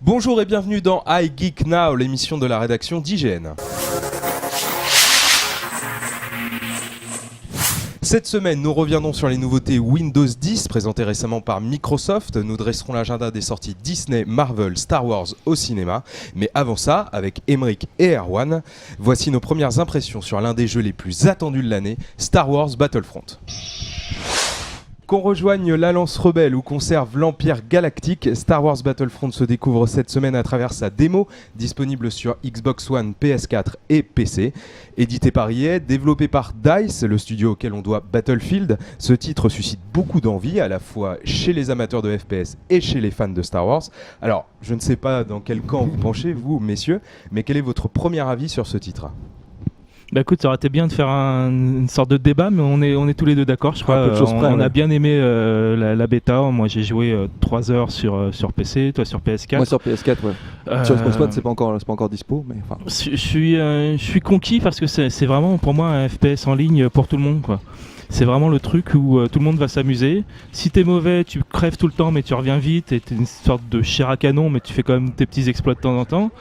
Bonjour et bienvenue dans I Geek Now, l'émission de la rédaction d'IGN. Cette semaine, nous reviendrons sur les nouveautés Windows 10 présentées récemment par Microsoft. Nous dresserons l'agenda des sorties Disney, Marvel, Star Wars au cinéma. Mais avant ça, avec Emeric et Erwan, voici nos premières impressions sur l'un des jeux les plus attendus de l'année, Star Wars Battlefront. Qu'on rejoigne l'Alliance Rebelle ou qu'on serve l'Empire Galactique, Star Wars Battlefront se découvre cette semaine à travers sa démo, disponible sur Xbox One, PS4 et PC. Édité par EA, développé par DICE, le studio auquel on doit Battlefield, ce titre suscite beaucoup d'envie, à la fois chez les amateurs de FPS et chez les fans de Star Wars. Alors, je ne sais pas dans quel camp vous penchez, vous, messieurs, mais quel est votre premier avis sur ce titre ? Bah écoute, ça aurait été bien de faire une sorte de débat, mais on est tous les deux d'accord, je crois. On a bien aimé la bêta. Moi, j'ai joué 3 heures sur PC, toi sur PS4. Moi sur PS4, ouais. Sur Xbox One, c'est pas encore dispo, mais enfin. Je suis conquis parce que c'est vraiment pour moi un FPS en ligne pour tout le monde, quoi. C'est vraiment le truc où tout le monde va s'amuser. Si t'es mauvais, tu crèves tout le temps, mais tu reviens vite et t'es une sorte de chair à canon, mais tu fais quand même tes petits exploits de temps en temps.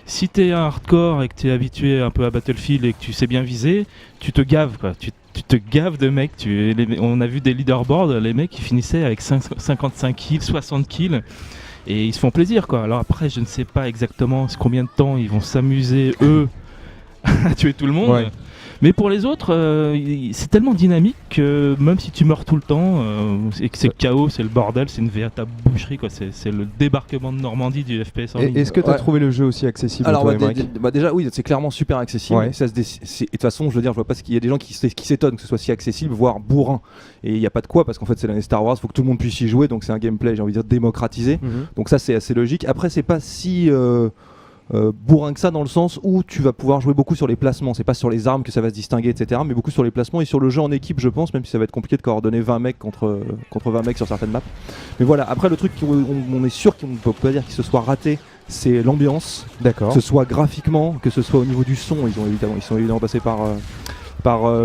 Si t'es un hardcore et que t'es habitué un peu à Battlefield et que tu sais bien viser, tu te gaves, quoi. Tu te gaves de mecs. On a vu des leaderboards, les mecs qui finissaient avec 55 kills, 60 kills. Et ils se font plaisir, quoi. Alors après, je ne sais pas exactement combien de temps ils vont s'amuser, eux, à tuer tout le monde. Ouais. Mais pour les autres, c'est tellement dynamique que même si tu meurs tout le temps, et que c'est le chaos, c'est le bordel, c'est une véritable boucherie, quoi. C'est le débarquement de Normandie du FPS en ligne. Est-ce que tu as trouvé le jeu aussi accessible? Alors déjà, oui, c'est clairement super accessible. Ouais. Et de toute façon, je veux dire, je vois pas qu'il y a des gens qui s'étonnent que ce soit si accessible, voire bourrin. Et il n'y a pas de quoi, parce qu'en fait, c'est l'année Star Wars, il faut que tout le monde puisse y jouer, donc c'est un gameplay, j'ai envie de dire, démocratisé. Donc ça, c'est assez logique. Après, c'est pas si... bourrin que ça, dans le sens où tu vas pouvoir jouer beaucoup sur les placements, c'est pas sur les armes que ça va se distinguer, etc., mais beaucoup sur les placements et sur le jeu en équipe, je pense, même si ça va être compliqué de coordonner 20 mecs contre 20 mecs sur certaines maps. Mais voilà, après le truc on est sûr qu'on ne peut pas dire qu'il se soit raté, c'est l'ambiance. D'accord. Que ce soit graphiquement, que ce soit au niveau du son, ils sont évidemment passés par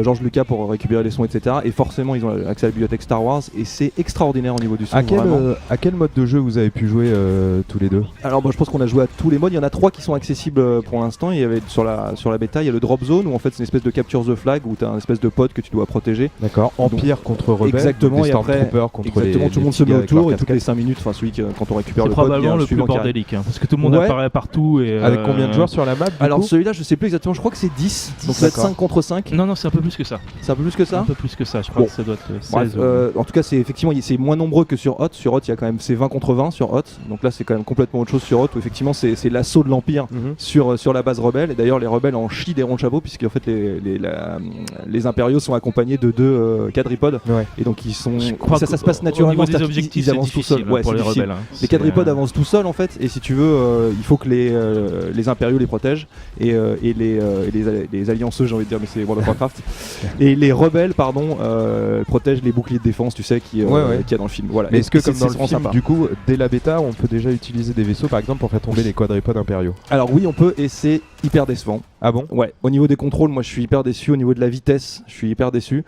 George Lucas pour récupérer les sons, etc. Et forcément, ils ont accès à la bibliothèque Star Wars et c'est extraordinaire au niveau du son. À quel mode de jeu vous avez pu jouer tous les deux? Alors, je pense qu'on a joué à tous les modes. Il y en a 3 qui sont accessibles pour l'instant. Il y avait sur la bêta, il y a le Drop Zone où en fait c'est une espèce de capture the flag où tu as une espèce de pod que tu dois protéger. D'accord. Empire contre rebelle. Exactement. Et après, contre tout le monde se met autour et toutes les 5 minutes, enfin celui quand on récupère le pod, c'est probablement le plus bordélique, parce que tout le monde apparaît partout. Avec combien de joueurs sur la map? Alors celui-là, je sais plus exactement. Je crois que c'est 10. Donc ça va être 5 contre 5. Non, c'est un peu plus que ça. C'est un peu plus que ça? Un peu plus que ça, je crois que ça doit être 16. En tout cas, c'est moins nombreux que sur Hot. Sur Hot, il y a quand même c'est 20 contre 20 sur Hot. Donc là, c'est quand même complètement autre chose sur Hot où effectivement c'est l'assaut de l'Empire sur la base rebelle. Et d'ailleurs, les rebelles en chient des ronds de chapeau puisqu'en fait les impériaux sont accompagnés de 2 quadripodes. Ouais. Et donc ils sont. Ça se passe naturellement. Des objectifs, ils avancent tout seuls. Ouais, pour les rebelles. Les quadripodes avancent tout seuls en fait. Et si tu veux, il faut que les impériaux les protègent et les allianceux, j'ai envie de dire, mais c'est World of Warcraft. Et les rebelles, protègent les boucliers de défense, tu sais, qu'il y a dans le film. Voilà. Mais est-ce que comme dans le film, sympa. Du coup, dès la bêta, on peut déjà utiliser des vaisseaux, par exemple, pour faire tomber les quadripodes impériaux? Alors oui, on peut, et c'est hyper décevant. Ah bon? Ouais. Au niveau des contrôles, moi, je suis hyper déçu. Au niveau de la vitesse, je suis hyper déçu.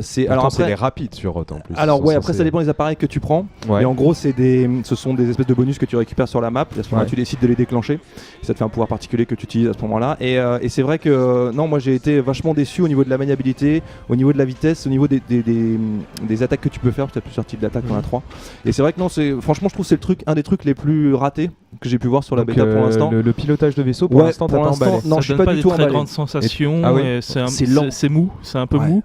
C'est les rapides sur Hot en plus. Alors ouais, après ça dépend des appareils que tu prends. Ouais. Et en gros, ce sont des espèces de bonus que tu récupères sur la map. Et à ce moment-là, tu décides de les déclencher. Et ça te fait un pouvoir particulier que tu utilises à ce moment-là. Et c'est vrai que non, moi, j'ai été vachement déçu au niveau de la maniabilité, au niveau de la vitesse, au niveau des attaques que tu peux faire, parce que tu as plusieurs types d'attaques, on a 3. Et c'est vrai que non, franchement, je trouve que c'est un des trucs les plus ratés que j'ai pu voir sur la bêta pour l'instant. Le pilotage de vaisseau, pour l'instant, t'as pas emballé? Non, je suis pas du tout emballé. Très grande sensation. C'est lent. C'est mou, c'est un peu mou.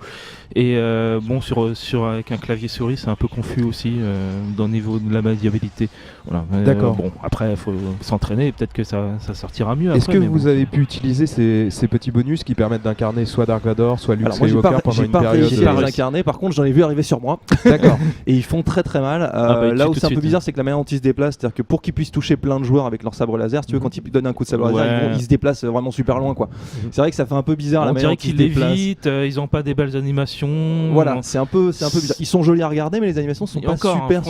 Et avec un clavier souris, c'est un peu confus aussi dans le niveau de la maniabilité. Voilà. D'accord. Bon, après, il faut s'entraîner et peut-être que ça sortira mieux. Est-ce que vous avez pu utiliser ces petits bonus qui permettent d'incarner soit Dark Vador, soit Luke Skywalker pendant une période? J'ai pas réincarné, par contre, j'en ai vu arriver sur moi. D'accord. Et ils font très très mal. Là où c'est un peu bizarre, c'est que la manière dont ils se déplacent, c'est-à-dire que pour qu'ils puissent toucher plein de joueurs avec leur sabre laser, si tu veux, quand ils donnent un coup de sabre laser, ils se déplacent vraiment super loin, quoi. C'est vrai que ça fait un peu bizarre la manière dont ils se déplacent. On dirait qu'ils évitent, ils ont pas des belles animations. Voilà, c'est un peu bizarre. Ils sont jolis à regarder, mais les animations sont pas super.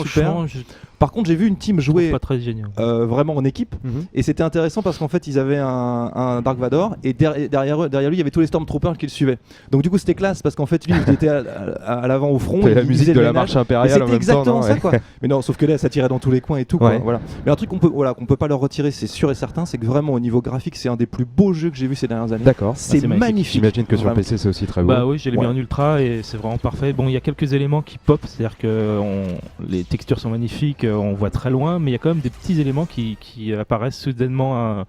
Par contre, j'ai vu une team jouer pas très génial. vraiment en équipe, et c'était intéressant parce qu'en fait, ils avaient un Dark Vador, et derrière lui, il y avait tous les Stormtroopers qui le suivaient. Donc du coup, c'était classe parce qu'en fait, lui, il était à l'avant au front. Et la musique de la marche impériale en même temps. C'était exactement ça, quoi. Mais non, sauf que là, ça tirait dans tous les coins et tout, quoi. Voilà. Mais un truc qu'on peut pas leur retirer, c'est sûr et certain, c'est que vraiment au niveau graphique, c'est un des plus beaux jeux que j'ai vu ces dernières années. D'accord. C'est magnifique. J'imagine que sur le PC, c'est aussi très beau. Bah oui, j'ai les mis en ultra et c'est vraiment parfait. Bon, il y a quelques éléments qui pop, c'est-à-dire que les textures sont magnifiques, on voit très loin, mais il y a quand même des petits éléments qui apparaissent soudainement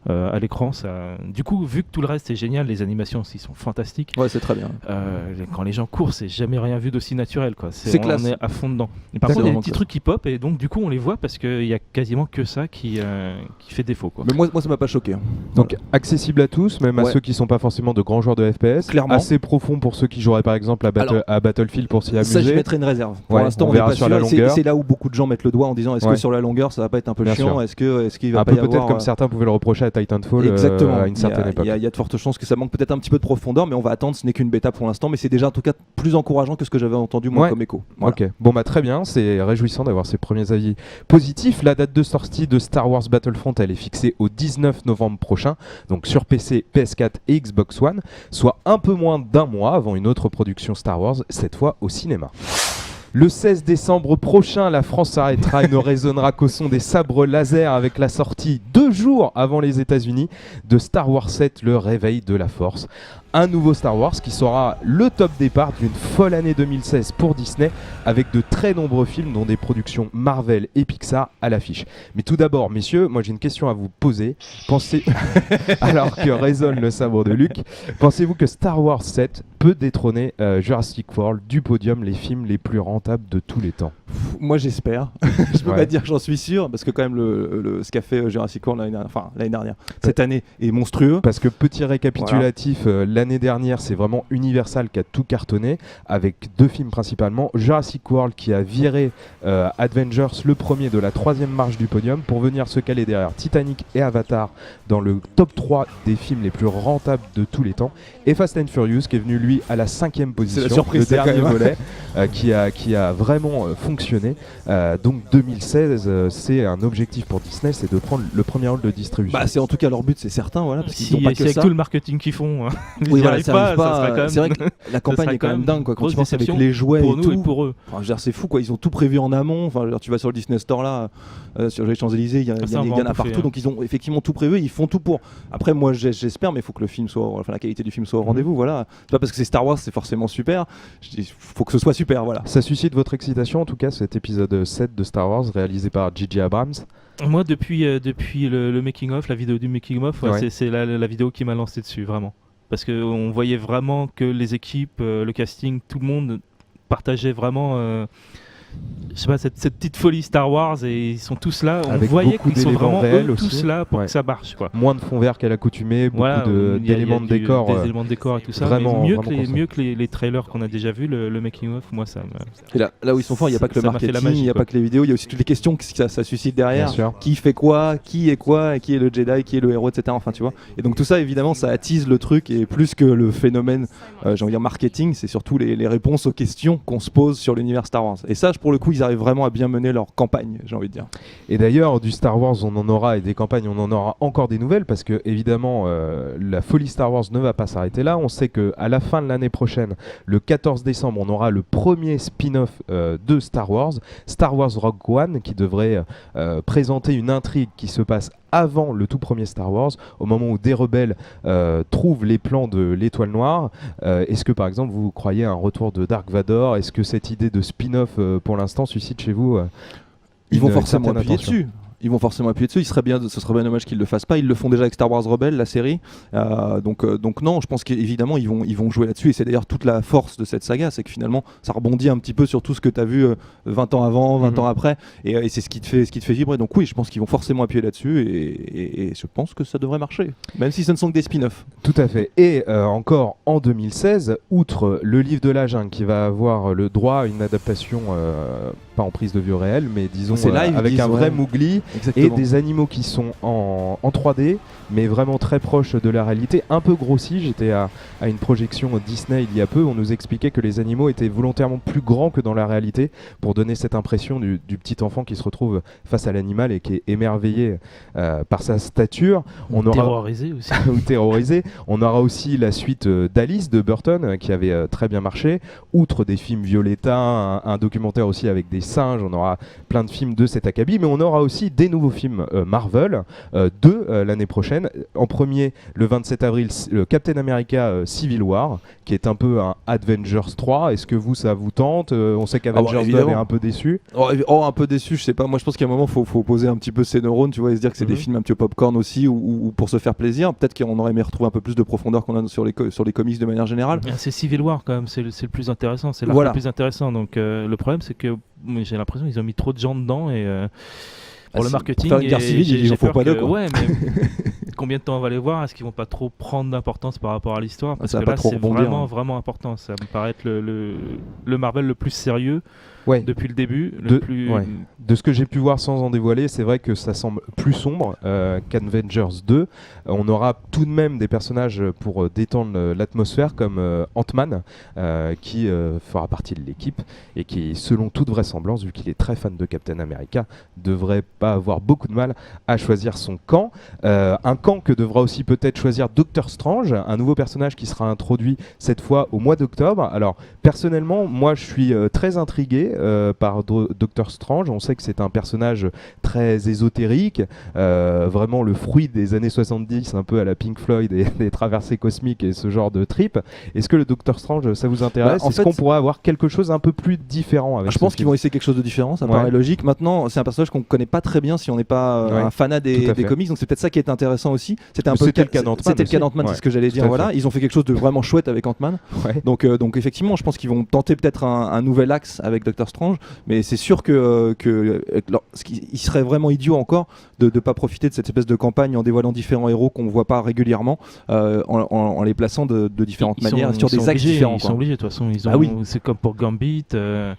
à l'écran. Du coup, vu que tout le reste est génial, les animations aussi sont fantastiques. Ouais, c'est très bien. Quand les gens courent, c'est jamais rien vu d'aussi naturel, quoi. C'est classe. On est à fond dedans. Et par contre, il y a des petits trucs qui pop et donc du coup, on les voit parce qu'il y a quasiment que ça qui fait défaut, quoi. Mais moi, ça m'a pas choqué. Donc accessible à tous, même à ceux qui sont pas forcément de grands joueurs de FPS. Clairement. Assez profond pour ceux qui joueraient par exemple à Battlefield pour s'y amuser. Ça, je mettrais une réserve. Pour l'instant, on verra sur la longueur. C'est là où beaucoup de gens mettent le doigt en disant est-ce que sur la longueur, ça va pas être un peu chiant? Est-ce qu'il va pas y avoir peut-être comme certains pouvaient le reprocher à Titanfall. Exactement. À une certaine époque. Il y a de fortes chances que ça manque peut-être un petit peu de profondeur, mais on va attendre. Ce n'est qu'une bêta pour l'instant, mais c'est déjà en tout cas plus encourageant que ce que j'avais entendu moi comme écho. Voilà. Ok, bon bah très bien, c'est réjouissant d'avoir ces premiers avis positifs. La date de sortie de Star Wars Battlefront, elle est fixée au 19 novembre prochain, donc sur PC, PS4 et Xbox One, soit un peu moins d'un mois avant une autre production Star Wars, cette fois au cinéma. Le 16 décembre prochain, la France s'arrêtera et ne résonnera qu'au son des sabres laser avec la sortie 2 jours avant les États-Unis de Star Wars 7, le réveil de la Force. Un nouveau Star Wars qui sera le top départ d'une folle année 2016 pour Disney avec de très nombreux films dont des productions Marvel et Pixar à l'affiche. Mais tout d'abord, messieurs, moi j'ai une question à vous poser. Alors que résonne le sabre de Luke, pensez-vous que Star Wars 7 peut détrôner Jurassic World du podium les films les plus rentables de tous les temps? Moi j'espère. Je peux pas dire que j'en suis sûr parce que quand même ce qu'a fait Jurassic World l'année dernière, cette année est monstrueux. Parce que petit récapitulatif, l'année dernière c'est vraiment Universal qui a tout cartonné avec 2 films principalement. Jurassic World qui a viré Avengers le premier de la 3e marche du podium pour venir se caler derrière Titanic et Avatar dans le top 3 des films les plus rentables de tous les temps. Et Fast and Furious qui est venu lui à la 5e position, c'est la surprise, le dernier volet qui a vraiment fonctionné. Donc 2016 c'est un objectif pour Disney, c'est de prendre le premier rôle de distribution. Bah c'est en tout cas leur but, c'est certain, voilà, parce qu'ils ont pas que avec ça. Tout le marketing qu'ils font, oui, voilà, ça serait quand même... C'est vrai que la campagne est quand même dingue, quoi, quand tu penses avec les jouets pour et nous tout. Et pour eux. Enfin, je veux dire, c'est fou, quoi. Ils ont tout prévu en amont. Enfin, je veux dire, tu vas sur le Disney Store là, sur les Champs-Élysées, il y en a partout, donc ils ont effectivement tout prévu. Ils font tout pour. Après, moi, j'espère, mais il faut que le film soit, la qualité du film soit au rendez-vous. Voilà. C'est pas parce que c'est Star Wars, c'est forcément super. Il faut que ce soit super, voilà. Ça suscite votre excitation, en tout cas, cet épisode 7 de Star Wars réalisé par J.J. Abrams. Moi, depuis le making-of, la vidéo du making-of, c'est la vidéo qui m'a lancé dessus, vraiment. Parce qu'on voyait vraiment que les équipes, le casting, tout le monde partageait vraiment je sais pas, cette petite folie Star Wars, et ils sont tous là. On voyait qu'ils sont vraiment tous là pour que ça marche, quoi. Moins de fond vert qu'à l'accoutumée, beaucoup d'éléments de décor. Des éléments de décor et tout ça. Vraiment, mieux que les trailers qu'on a déjà vus, le making-of, moi ça me... Et là où ils sont forts, il n'y a pas que le marketing, il n'y a pas que les vidéos, il y a aussi toutes les questions que ça suscite derrière. Qui fait quoi, qui est qui est le Jedi, qui est le héros, etc. Enfin, tu vois. Et donc tout ça, évidemment, ça attise le truc, et plus que le phénomène, j'ai envie de dire marketing, c'est surtout les réponses aux questions qu'on se pose sur l'univers Star Wars. Et ça, pour le coup, ils arrivent vraiment à bien mener leur campagne, j'ai envie de dire. Et d'ailleurs, du Star Wars, on en aura, et des campagnes, on en aura encore des nouvelles, parce que évidemment, la folie Star Wars ne va pas s'arrêter là. On sait qu'à la fin de l'année prochaine, le 14 décembre, on aura le premier spin-off de Star Wars Rogue One, qui devrait présenter une intrigue qui se passe avant le tout premier Star Wars, au moment où des rebelles trouvent les plans de l'étoile noire. Est-ce que par exemple vous croyez à un retour de Dark Vador? Est-ce que cette idée de spin-off pour l'instant suscite chez vous Ils vont forcément appuyer dessus. Ils vont forcément appuyer dessus. Ce serait bien dommage qu'ils le fassent pas. Ils le font déjà avec Star Wars Rebels, la série. Donc non, je pense qu'évidemment ils vont jouer là-dessus. Et c'est d'ailleurs toute la force de cette saga, c'est que finalement ça rebondit un petit peu sur tout ce que tu as vu 20 ans avant, 20 ans après. Et c'est ce qui te fait vibrer. Donc oui, je pense qu'ils vont forcément appuyer là-dessus. Et je pense que ça devrait marcher, même si ce ne sont que des spin-offs. Tout à fait. Et encore en 2016, outre le livre de la jungle qui va avoir le droit à une adaptation pas en prise de vue réelle, mais disons C'est live, avec un vrai Mowgli et des animaux qui sont en 3D, mais vraiment très proches de la réalité, un peu grossis. J'étais à une projection Disney il y a peu, on nous expliquait que les animaux étaient volontairement plus grands que dans la réalité pour donner cette impression du petit enfant qui se retrouve face à l'animal et qui est émerveillé par sa stature. Terrorisé aussi. Ou terrorisé. On aura aussi la suite d'Alice de Burton qui avait très bien marché. Outre des films Violetta, un documentaire aussi avec des singes, on aura plein de films de cet acabit, mais on aura aussi des nouveaux films Marvel, l'année prochaine. En premier, le 27 avril, le Captain America Civil War, qui est un peu un Avengers 3. Est-ce que ça vous tente? On sait qu'Avengers 2 est un peu déçu. Un peu déçu, je sais pas. Moi, je pense qu'à un moment, faut poser un petit peu ses neurones, tu vois, et se dire que c'est des films un petit peu popcorn aussi, ou pour se faire plaisir. Peut-être qu'on aurait aimé retrouver un peu plus de profondeur qu'on a sur les comics de manière générale. C'est Civil War quand même, c'est le plus intéressant, c'est l'arc le plus intéressant. Donc le problème, c'est que j'ai l'impression qu'ils ont mis trop de gens dedans et pour le marketing. Pour faire une guerre civile, il en faut pas deux. Ouais, mais combien de temps on va les voir? Est-ce qu'ils vont pas trop prendre d'importance par rapport à l'histoire? Parce que là, c'est vraiment important. Ça me paraît être le Marvel le plus sérieux. Depuis le début, de ce que j'ai pu voir sans en dévoiler, c'est vrai que ça semble plus sombre qu'Avengers 2. On aura tout de même des personnages pour détendre l'atmosphère comme Ant-Man qui fera partie de l'équipe et qui, selon toute vraisemblance, vu qu'il est très fan de Captain America, devrait pas avoir beaucoup de mal à choisir son camp. Un camp que devra aussi peut-être choisir Doctor Strange, un nouveau personnage qui sera introduit cette fois au mois d'octobre. Alors personnellement, moi je suis très intrigué par Doctor Strange. On sait que c'est un personnage très ésotérique, vraiment le fruit des années 70, un peu à la Pink Floyd et des traversées cosmiques et ce genre de trip. Est-ce que le Doctor Strange, ça vous intéresse? Est-ce qu'on pourrait avoir quelque chose un peu plus différent avec Je pense qu'ils vont essayer quelque chose de différent, ça paraît logique. Maintenant, c'est un personnage qu'on connaît pas très bien si on n'est pas un fanat des comics, donc c'est peut-être ça qui est intéressant aussi. C'était le cas d'Ant-Man, c'est ce que j'allais dire. Voilà, ils ont fait quelque chose de vraiment chouette avec Ant-Man. Donc effectivement, je pense qu'ils vont tenter peut-être un nouvel axe avec Doctor Strange, mais c'est sûr qu'il serait vraiment idiot encore de ne pas profiter de cette espèce de campagne en dévoilant différents héros qu'on ne voit pas régulièrement, en les plaçant de différentes manières sur des axes différents. Ils sont obligés, de toute façon. C'est comme pour Gambit.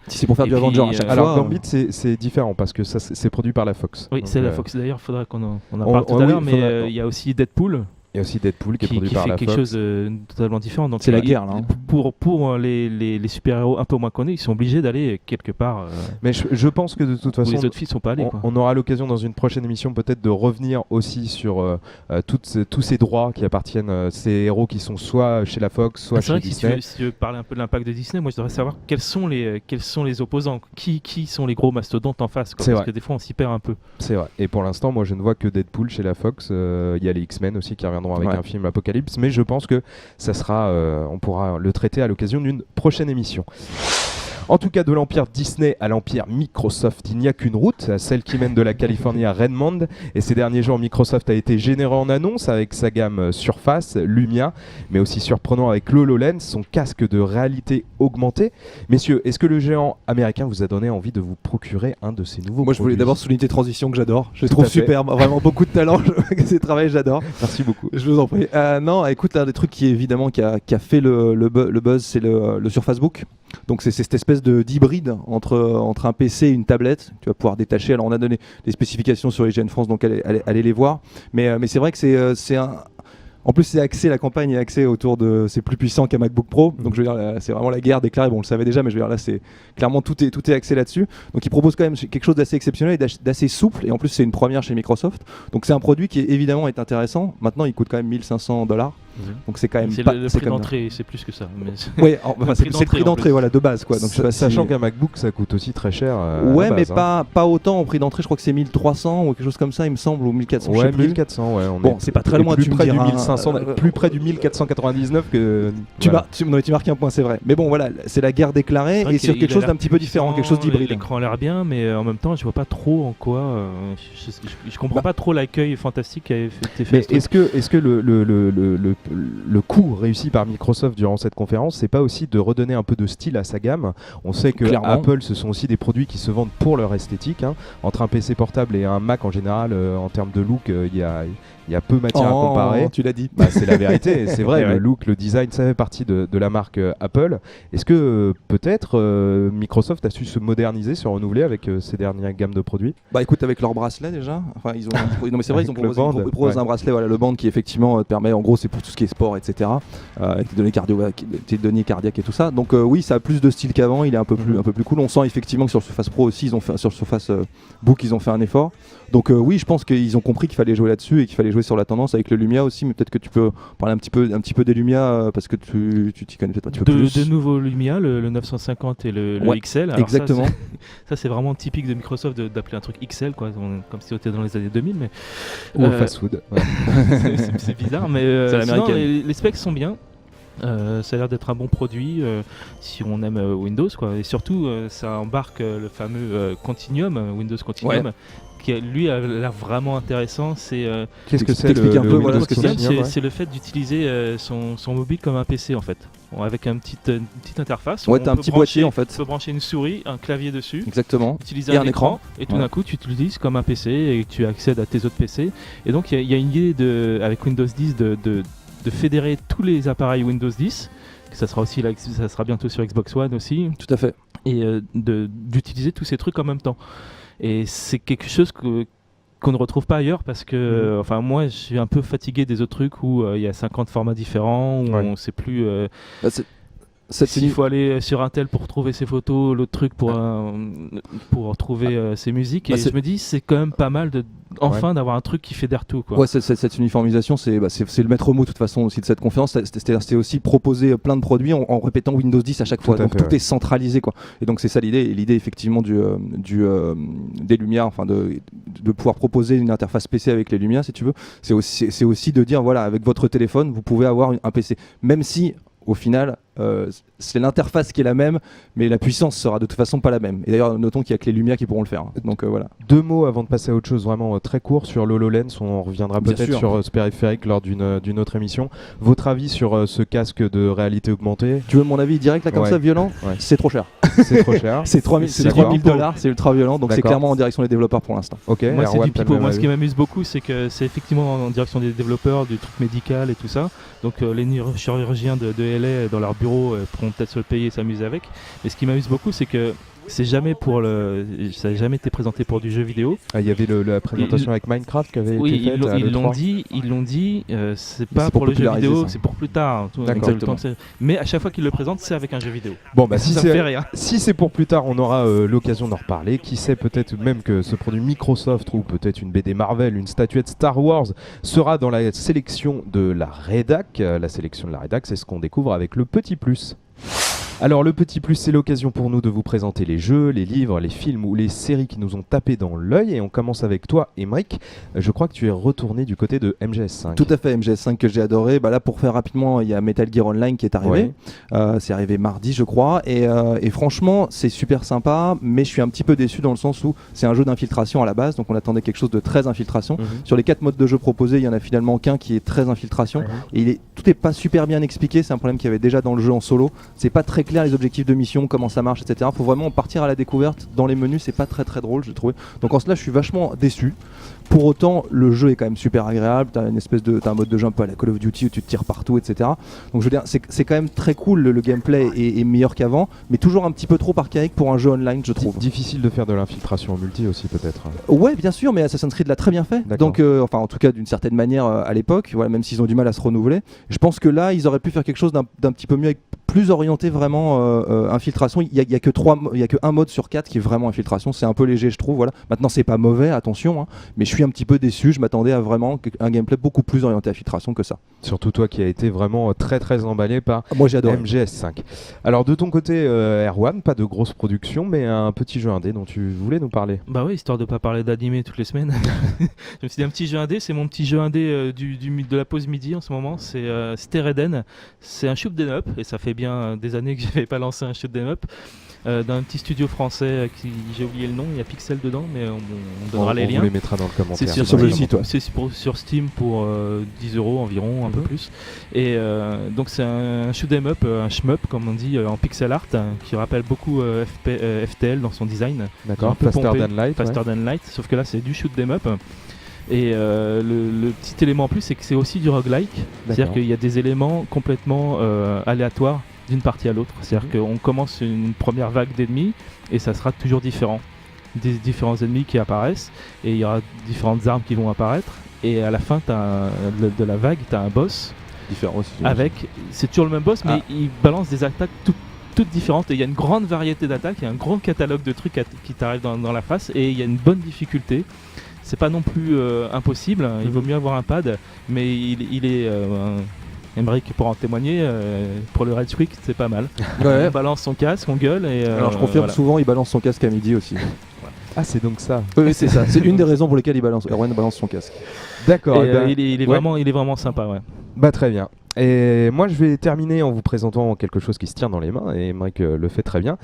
Si c'est pour faire du Avenger à chaque fois. Alors Gambit, c'est différent parce que ça, c'est produit par la Fox. Oui, c'est la Fox. D'ailleurs, il faudrait qu'on en parle tout à l'heure, mais il y a aussi Deadpool. Il y a aussi Deadpool qui est produit par la Fox. Qui fait quelque chose de totalement différent. Donc, c'est la guerre là. Pour les super-héros un peu moins connus, ils sont obligés d'aller quelque part. Mais je pense que de toute façon, les autres filles sont pas allés. On aura l'occasion dans une prochaine émission peut-être de revenir aussi sur tous ces droits qui appartiennent, ces héros qui sont soit chez la Fox, soit chez Disney. Si tu veux parler un peu de l'impact de Disney, moi je devrais savoir quels sont les opposants, qui sont les gros mastodontes en face, parce que des fois on s'y perd un peu. C'est vrai. Et pour l'instant, moi je ne vois que Deadpool chez la Fox. Il y a les X-Men aussi qui reviendront avec un film Apocalypse, mais je pense que ça sera, on pourra le traiter à l'occasion d'une prochaine émission. En tout cas, de l'empire Disney à l'empire Microsoft, il n'y a qu'une route, celle qui mène de la Californie à Redmond. Et ces derniers jours, Microsoft a été généreux en annonces avec sa gamme Surface, Lumia, mais aussi surprenant avec l'HoloLens, son casque de réalité augmentée. Messieurs, est-ce que le géant américain vous a donné envie de vous procurer un de ces nouveaux produits ? Je voulais d'abord souligner tes transitions que j'adore. Je les trouve superbes, vraiment beaucoup de talent. Ces travaux, j'adore. Merci beaucoup. Je vous en prie. Non, écoute, l'un des trucs qui évidemment qui a fait le buzz, c'est le Surface Book. Donc c'est cette espèce d'hybride entre un PC et une tablette. Tu vas pouvoir détacher. Alors on a donné des spécifications sur IGN France, donc allez les voir. Mais c'est vrai que c'est un... En plus, la campagne est axée autour de... C'est plus puissant qu'un MacBook Pro. Donc je veux dire, c'est vraiment la guerre déclarée. Bon, on le savait déjà, mais je veux dire, là, c'est clairement tout est axé là-dessus. Donc il propose quand même quelque chose d'assez exceptionnel et d'assez souple. Et en plus, c'est une première chez Microsoft. Donc c'est un produit qui évidemment est intéressant. Maintenant, il coûte quand même $1 500. Donc c'est quand même le prix d'entrée, c'est plus que ça. Oui, c'est le prix d'entrée, voilà, de base quoi. Donc sachant qu'un MacBook ça coûte aussi très cher. Ouais, mais pas autant au prix d'entrée. Je crois que c'est 1300 ou quelque chose comme ça, il me semble, ou 1400. Ouais, 1400. Ouais. Bon, c'est pas très loin. Plus près du 1500, plus près du 1499 que. Tu marques un point, c'est vrai. Mais bon, voilà, c'est la guerre déclarée et sur quelque chose d'un petit peu différent, quelque chose d'hybride. L'écran a l'air bien, mais en même temps, je vois pas trop en quoi. Je comprends pas trop l'accueil fantastique qui a été fait. Mais est-ce que le coup réussi par Microsoft durant cette conférence, c'est pas aussi de redonner un peu de style à sa gamme? On sait que Apple, ce sont aussi des produits qui se vendent pour leur esthétique. Entre un PC portable et un Mac en général, en termes de look, il y a il y a peu matière à comparer. Tu l'as dit. Bah, c'est la vérité, c'est vrai, Et le ouais. look, le design, ça fait partie de la marque Apple. Est-ce que peut-être Microsoft a su se moderniser, se renouveler avec ces dernières gammes de produits? Bah écoute, avec leur bracelet déjà, enfin ils ont, non mais c'est vrai, ils ont Avec le proposé, band, ils proposent un bracelet, voilà, le band qui effectivement te permet, en gros c'est pour tout ce qui est sport, etc. Avec tes données cardiaques et tout ça. Donc oui, ça a plus de style qu'avant, il est un peu plus cool. On sent effectivement que sur Surface Pro aussi, sur Surface Book, ils ont fait un effort. Donc oui, je pense qu'ils ont compris qu'il fallait jouer là-dessus et qu'il fallait jouer sur la tendance avec le Lumia aussi. Mais peut-être que tu peux parler un petit peu des Lumia parce que tu t'y connais peut-être un petit peu plus. De nouveaux Lumia, le 950 et le Ouais, XL. Alors exactement. Ça, c'est vraiment typique de Microsoft d'appeler un truc XL, quoi, comme si on était dans les années 2000. Mais, Ou au fast-food. Ouais. c'est bizarre, mais C'est sinon, l'américaine. les specs sont bien. Ça a l'air d'être un bon produit si on aime Windows, quoi. Et surtout, ça embarque le fameux Continuum, Windows Continuum, qui lui a l'air vraiment intéressant. C'est Qu'est-ce que c'est T'expliques un peu, voilà, Windows ce que c'est. Continuum, c'est le fait d'utiliser son mobile comme un PC en fait. Bon, avec une petite interface. Ouais, on t'as un peut petit brancher- boîtier en fait. Tu peux brancher une souris, un clavier dessus, Exactement. utiliser Et un un écran, écran. et tout Ouais. d'un coup tu l'utilises comme un PC et tu accèdes à tes autres PC. Et donc il y a une idée avec Windows 10 de fédérer tous les appareils Windows 10. Ça sera bientôt sur Xbox One aussi, Tout à fait. et d'utiliser tous ces trucs en même temps. Et c'est quelque chose qu'on ne retrouve pas ailleurs parce que, enfin, moi, je suis un peu fatigué des autres trucs où il y a 50 formats différents, où Ouais. on sait plus Bah, s'il faut aller sur un tel pour trouver ses photos, l'autre truc pour trouver ses musiques. Bah, Et je me dis, c'est quand même pas mal d'avoir un truc qui fédère tout, quoi. Ouais, cette uniformisation, c'est le maître mot de toute façon aussi de cette conférence. C'est aussi proposer plein de produits en répétant Windows 10 à chaque fois. Tout à Donc fait, tout ouais. est centralisé, quoi. Et donc c'est ça l'idée. Et l'idée effectivement des Lumia, enfin de pouvoir proposer une interface PC avec les Lumia, si tu veux. C'est aussi de dire voilà, avec votre téléphone, vous pouvez avoir un PC, même si au final, c'est l'interface qui est la même, mais la puissance sera de toute façon pas la même. Et d'ailleurs, notons qu'il n'y a que les Lumia qui pourront le faire. Donc voilà. 2 mots avant de passer à autre chose vraiment très court sur l'HoloLens. On reviendra Bien peut-être sûr. sur ce périphérique lors d'une autre émission. Votre avis sur ce casque de réalité augmentée? Tu veux mon avis direct là comme Ouais. ça, violent? Ouais. C'est trop cher. C'est trop cher. C'est 3000 D'accord. $, c'est ultra violent, donc c'est D'accord. clairement en direction des développeurs pour l'instant. Ok. Moi, c'est Erwan, du t'as le pipeau. même Moi, ce qui avis? m'amuse beaucoup, c'est que c'est effectivement en direction des développeurs, du truc médical et tout ça. Donc, les neurochirurgiens de LA dans leur bureau pourront peut-être se le payer et s'amuser avec. Mais ce qui m'amuse beaucoup, c'est que ça n'a jamais été présenté pour du jeu vidéo. Ah, il y avait la présentation avec Minecraft qui avait Oui, été faite à ils l'ont l'E3. dit, c'est Mais pas c'est pour pour le jeu populariser vidéo, ça. c'est pour plus tard. D'accord. Exactement. Mais à chaque fois qu'ils le présentent, c'est avec un jeu vidéo. Bon, bah ça me fait rire. si c'est pour plus tard, on aura l'occasion d'en reparler. Qui sait, peut-être même que ce produit Microsoft ou peut-être une BD Marvel, une statuette Star Wars sera dans la sélection de la rédac. La sélection de la rédac, c'est ce qu'on découvre avec le petit plus. Alors le petit plus, c'est l'occasion pour nous de vous présenter les jeux, les livres, les films ou les séries qui nous ont tapé dans l'œil. Et on commence avec toi, Emric. Je crois que tu es retourné du côté de MGS5. Tout à fait, MGS5 que j'ai adoré. Bah là, pour faire rapidement, il y a Metal Gear Online qui est arrivé. C'est arrivé mardi, je crois. Et franchement, c'est super sympa, mais je suis un petit peu déçu dans le sens où c'est un jeu d'infiltration à la base, donc on attendait quelque chose de très infiltration. Sur les 4 modes de jeu proposés, il y en a finalement qu'un qui est très infiltration. Et tout est pas super bien expliqué. C'est un problème qu'il y avait déjà dans le jeu en solo. C'est pas très clair les objectifs de mission, comment ça marche, etc. Faut vraiment partir à la découverte. Dans les menus, c'est pas très très drôle, j'ai trouvé. Donc en cela, je suis vachement déçu. Pour autant, le jeu est quand même super agréable. T'as un mode de jeu un peu à la Call of Duty où tu te tires partout, etc. Donc je veux dire, c'est quand même très cool. Le gameplay est meilleur qu'avant, mais toujours un petit peu trop archaïque pour un jeu online, je trouve. Difficile de faire de l'infiltration en multi aussi, peut-être. Ouais, bien sûr, mais Assassin's Creed l'a très bien fait. D'accord. Donc, enfin, en tout cas, d'une certaine manière à l'époque, voilà, même s'ils ont du mal à se renouveler. Je pense que là, ils auraient pu faire quelque chose d'un petit peu mieux, avec plus orienté vraiment infiltration. Il y a que un mode sur 4 qui est vraiment infiltration. C'est un peu léger, je trouve. Voilà. Maintenant, c'est pas mauvais, attention, hein, mais je suis un petit peu déçu. Je m'attendais à vraiment un gameplay beaucoup plus orienté infiltration que ça. Surtout toi qui a été vraiment très très emballé par Moi, j'ai adoré. MGS5. Alors de ton côté, Erwan, pas de grosse production, mais un petit jeu indé dont tu voulais nous parler. Bah oui, histoire de pas parler d'animé toutes les semaines. Je me suis dit un petit jeu indé, c'est mon petit jeu indé de la pause midi en ce moment, c'est Stereden. C'est un shoot 'em up et ça fait bien des années que j'avais pas lancé un shoot 'em up. D'un petit studio français qui j'ai oublié le nom, il y a Pixel dedans, mais on donnera les On liens. vous les mettra dans le commentaire. C'est sur le Steam, site, ouais. c'est sur Steam pour 10 € environ, un peu plus. Et donc c'est un shoot 'em up, un shmup comme on dit, en pixel art, qui rappelle beaucoup FTL dans son design. D'accord, Un peu Faster pompé, Than Light. Faster Than Light, sauf que là c'est du shoot 'em up. Et le petit élément en plus, c'est que c'est aussi du roguelike. C'est-à-dire qu'il y a des éléments complètement aléatoires d'une partie à l'autre. C'est-à-dire qu'on commence une première vague d'ennemis et ça sera toujours différent. Des différents ennemis qui apparaissent et il y aura différentes armes qui vont apparaître. Et à la fin de la vague, tu as un boss. Différent aussi. C'est toujours le même boss, mais il balance des attaques toutes différentes. Et il y a une grande variété d'attaques, il y a un grand catalogue de trucs qui t'arrivent dans la face et il y a une bonne difficulté. C'est pas non plus impossible, il vaut mieux avoir un pad, mais il est. Emmerich pourra en témoigner, pour le Red Squeak c'est pas mal. On balance son casque, on gueule et. Alors je confirme, souvent il balance son casque à midi aussi. Ah, c'est donc ça. Oui, c'est ça. C'est une des raisons pour lesquelles Erwan balance son casque. D'accord. Il est vraiment sympa, ouais. Bah très bien. Et moi je vais terminer en vous présentant quelque chose qui se tient dans les mains, et Emmerich le fait très bien.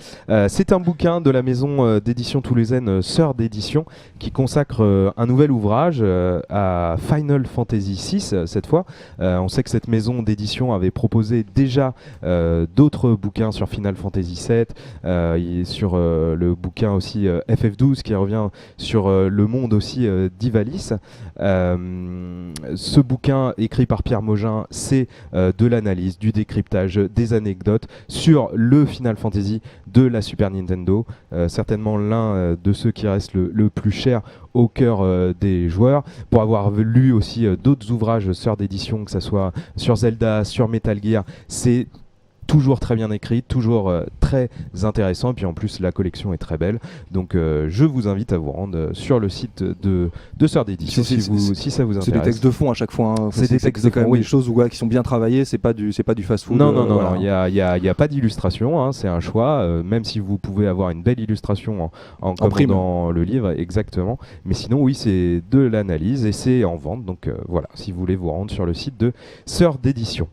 C'est un bouquin de la maison d'édition toulousaine Sœur d'édition qui consacre un nouvel ouvrage à Final Fantasy VI cette fois. On sait que cette maison d'édition avait proposé déjà d'autres bouquins sur Final Fantasy VII, sur le bouquin aussi FF12 qui revient sur le monde aussi d'Ivalice. Ce bouquin écrit par Pierre Mogin, c'est de l'analyse, du décryptage, des anecdotes sur le Final Fantasy de la Super Nintendo, certainement l'un de ceux qui reste le plus cher au cœur des joueurs. Pour avoir lu aussi d'autres ouvrages Sœur d'édition, que ce soit sur Zelda, sur Metal Gear, c'est toujours très bien écrit, toujours très intéressant, et puis en plus la collection est très belle, donc je vous invite à vous rendre sur le site de Sœur d'édition si ça vous intéresse. C'est des textes de fond à chaque fois, hein. C'est des textes de quand même des choses qui sont bien travaillées, c'est pas du fast-food. Non, il y a pas d'illustration, hein, c'est un choix, même si vous pouvez avoir une belle illustration en commandant le livre, exactement, mais sinon oui, c'est de l'analyse et c'est en vente, donc voilà, si vous voulez vous rendre sur le site de Sœur d'édition.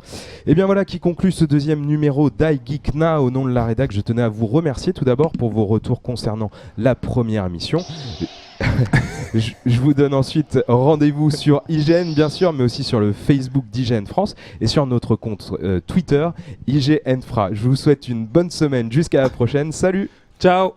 Et bien voilà qui conclut ce deuxième numéro d'I-Geek-Na. Au nom de la rédac, je tenais à vous remercier tout d'abord pour vos retours concernant la première émission. Je vous donne ensuite rendez-vous sur IGN bien sûr, mais aussi sur le Facebook d'IGN France et sur notre compte Twitter IGNFRA. Je vous souhaite une bonne semaine, jusqu'à la prochaine, salut. Ciao.